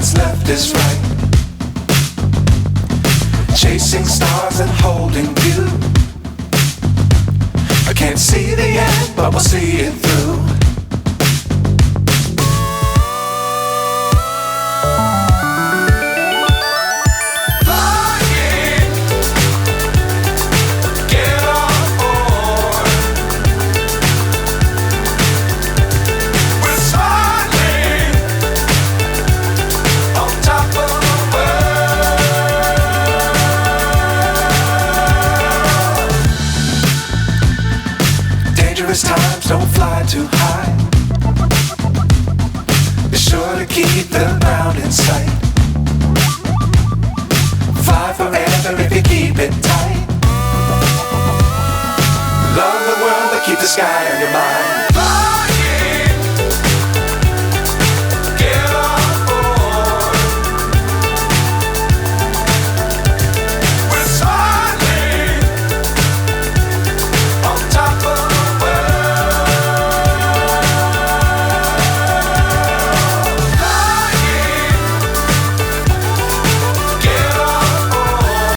what's left is right. Chasing stars and holding you. I can't see the end, but we'll see it through. Times don't fly too high. Be sure to keep the ground in sight. Fly forever if you keep it tight. Love the world, but keep the sky on your mind.